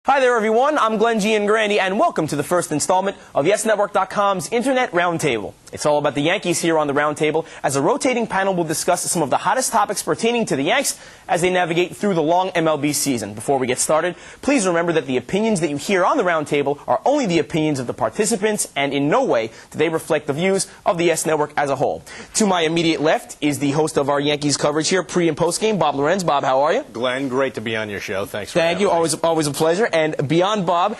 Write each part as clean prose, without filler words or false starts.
Hi there, everyone. I'm Glenn G. and Grandy, and welcome to the first installment of YesNetwork.com's Internet Roundtable. It's all about the Yankees here on the Roundtable, as a rotating panel will discuss some of the hottest topics pertaining to the Yanks as they navigate through the long MLB season. Before we get started, please remember that the opinions that you hear on the Roundtable are only the opinions of the participants, and in no way do they reflect the views of the Yes Network as a whole. To my immediate left is the host of our Yankees coverage here, pre- and post-game, Bob Lorenz. Bob, how are you? Glenn, great to be on your show. Thanks for having me. Thank you. Always a pleasure. And beyond Bob,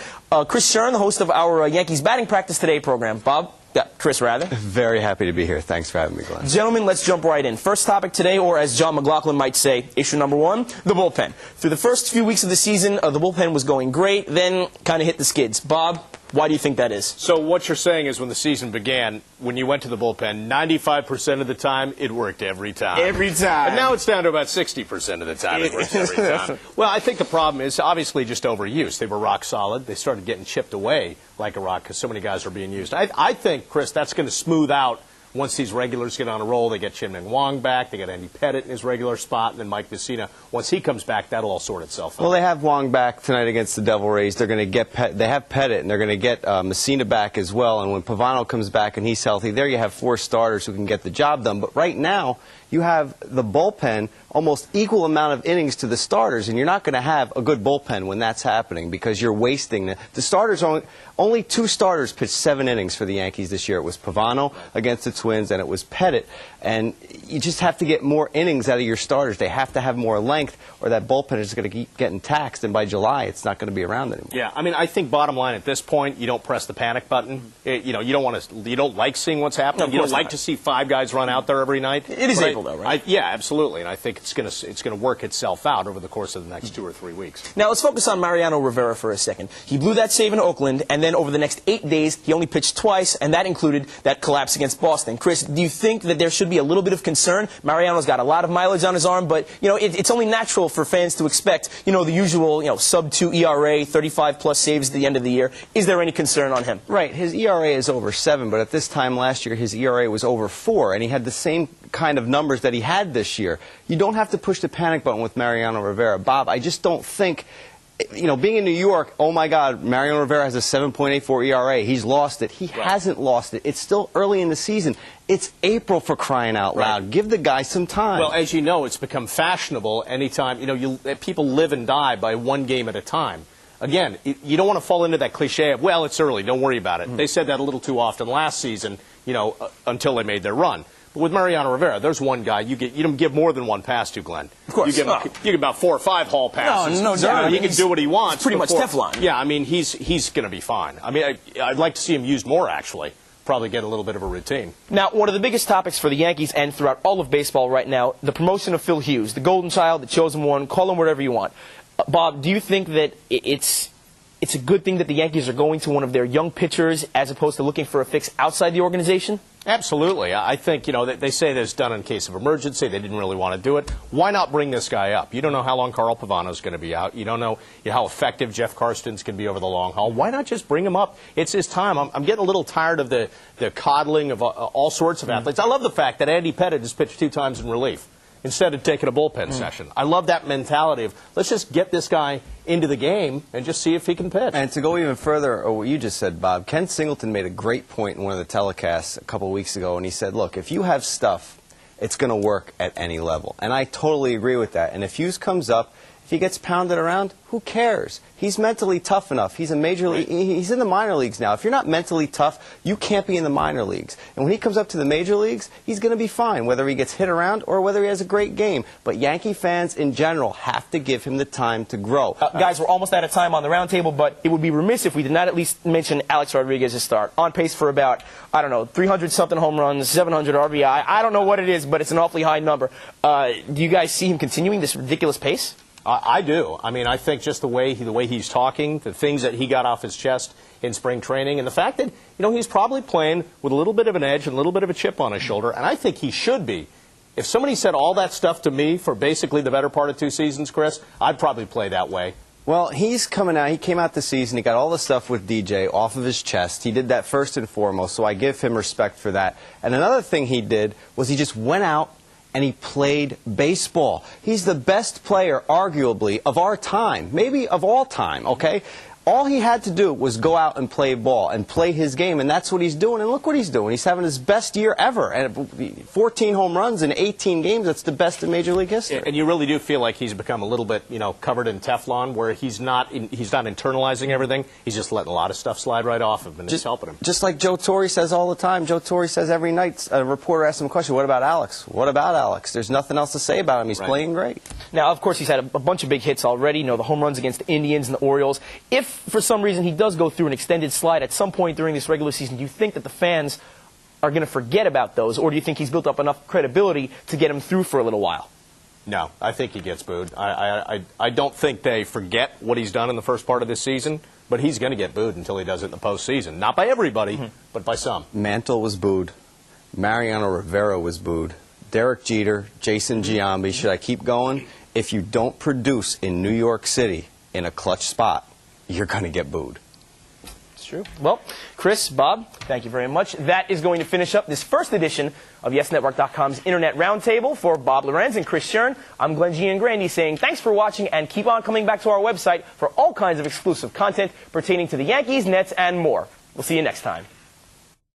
Chris Shern, the host of our Yankees Batting Practice Today program. Bob? Yeah, Chris, rather. Very happy to be here. Thanks for having me, Glenn. Gentlemen, let's jump right in. First topic today, or as John McLaughlin might say, issue number one, the bullpen. Through the first few weeks of the season, the bullpen was going great, then kind of hit the skids. Bob, why do you think that is? So what you're saying is when the season began, when you went to the bullpen, 95% of the time, it worked every time. Every time. And now it's down to about 60% of the time it works every time. Well, I think the problem is obviously just overuse. They were rock solid. They started getting chipped away like a rock because so many guys are being used. I think, Chris, that's going to smooth out once these regulars get on a roll. They get Chim-Ning Wong back. They get Andy Pettitte in his regular spot. And then Mike Messina. Once he comes back, that'll all sort itself out. Well, they have Wong back tonight against the Devil Rays. They're going to get they have Pettitte, and they're going to get Messina back as well. And when Pavano comes back and he's healthy, there you have four starters who can get the job done. But right now, you have the bullpen almost equal amount of innings to the starters, and you're not going to have a good bullpen when that's happening because you're wasting the starters. Only two starters pitched 7 innings for the Yankees this year. It was Pavano against the Twins, and it was Pettitte. And you just have to get more innings out of your starters. They have to have more length, or that bullpen is going to keep getting taxed, and by July, it's not going to be around anymore. Yeah, I mean, I think bottom line at this point, you don't press the panic button. You don't like seeing what's happening. You don't like to see 5 guys run out there every night. It is April, though, right? Yeah, absolutely. And I think it's going to work itself out over the course of the next 2 or 3 weeks. Now, let's focus on Mariano Rivera for a second. He blew that save in Oakland, and then over the next 8 days, he only pitched twice, and that included that collapse against Boston. Chris, do you think that there should be a little bit of concern? Mariano's got a lot of mileage on his arm, but, it's only natural for fans to expect, the usual, sub-2 ERA, 35-plus saves at the end of the year. Is there any concern on him? Right. His ERA is over 7, but at this time last year, his ERA was over 4, and he had the same kind of numbers that he had this year. You don't have to push the panic button with Mariano Rivera. Bob, I just don't think, being in New York, oh my God, Mariano Rivera has a 7.84 ERA. He's lost it. He hasn't lost it. It's still early in the season. It's April, for crying out loud. Give the guy some time. Well, as you know, it's become fashionable anytime, people live and die by 1 game at a time. Again, you don't want to fall into that cliche of, well, it's early, don't worry about it. They said that a little too often last season, until they made their run. But with Mariano Rivera, there's one guy you don't give more than 1 pass to, Glenn. Of course. You give about 4 or 5 hall passes. No doubt. He can do what he wants. It's pretty much Teflon. Yeah, I mean, he's going to be fine. I mean, I'd like to see him used more, actually. Probably get a little bit of a routine. Now, one of the biggest topics for the Yankees and throughout all of baseball right now, the promotion of Phil Hughes, the golden child, the chosen one, call him whatever you want. Bob, do you think that it's a good thing that the Yankees are going to one of their young pitchers as opposed to looking for a fix outside the organization? Absolutely. I think, they say this done in case of emergency. They didn't really want to do it. Why not bring this guy up? You don't know how long Carl Pavano's going to be out. You don't know how effective Jeff Karstens can be over the long haul. Why not just bring him up? It's his time. I'm getting a little tired of the coddling of all sorts of athletes. I love the fact that Andy Pettitte has pitched 2 times in relief instead of taking a bullpen session. I love that mentality of, let's just get this guy into the game and just see if he can pitch. And to go even further, what you just said, Bob, Ken Singleton made a great point in one of the telecasts a couple of weeks ago, and he said, look, if you have stuff, it's going to work at any level. And I totally agree with that. And if Hughes comes up, if he gets pounded around, who cares? He's mentally tough enough. He's a major league. He's in the minor leagues now. If you're not mentally tough, you can't be in the minor leagues. And when he comes up to the major leagues, he's going to be fine, whether he gets hit around or whether he has a great game. But Yankee fans in general have to give him the time to grow. Guys, we're almost out of time on the Roundtable, but it would be remiss if we did not at least mention Alex Rodriguez's start. On pace for about, 300-something home runs, 700 RBI. I don't know what it is, but it's an awfully high number. Do you guys see him continuing this ridiculous pace? I do. I mean, I think just the way he's talking, the things that he got off his chest in spring training, and the fact that, he's probably playing with a little bit of an edge and a little bit of a chip on his shoulder, and I think he should be. If somebody said all that stuff to me for basically the better part of 2 seasons, Chris, I'd probably play that way. Well, he's coming out. He came out this season. He got all the stuff with DJ off of his chest. He did that first and foremost, so I give him respect for that. And another thing he did was he just went out and he played baseball. He's the best player, arguably, of our time, maybe of all time, okay? All he had to do was go out and play ball and play his game, and that's what he's doing. And look what he's doing. He's having his best year ever. And 14 home runs in 18 games, that's the best in Major League history. And you really do feel like he's become a little bit, covered in Teflon, where he's not internalizing everything. He's just letting a lot of stuff slide right off him, and it's helping him. Just like Joe Torre says all the time. Joe Torre says every night, a reporter asks him a question, what about Alex? What about Alex? There's nothing else to say about him. He's playing great. Now, of course, he's had a bunch of big hits already. The home runs against the Indians and the Orioles. If, for some reason, he does go through an extended slide at some point during this regular season, do you think that the fans are going to forget about those, or do you think he's built up enough credibility to get him through for a little while? No, I think he gets booed. I don't think they forget what he's done in the first part of this season, but he's going to get booed until he does it in the postseason. Not by everybody, but by some. Mantle was booed. Mariano Rivera was booed. Derek Jeter, Jason Giambi. Should I keep going? If you don't produce in New York City in a clutch spot, you're going to get booed. It's true. Well, Chris, Bob, thank you very much. That is going to finish up this first edition of YesNetwork.com's Internet Roundtable. For Bob Lorenz and Chris Shern, I'm Glenn Giangrandi saying thanks for watching and keep on coming back to our website for all kinds of exclusive content pertaining to the Yankees, Nets, and more. We'll see you next time.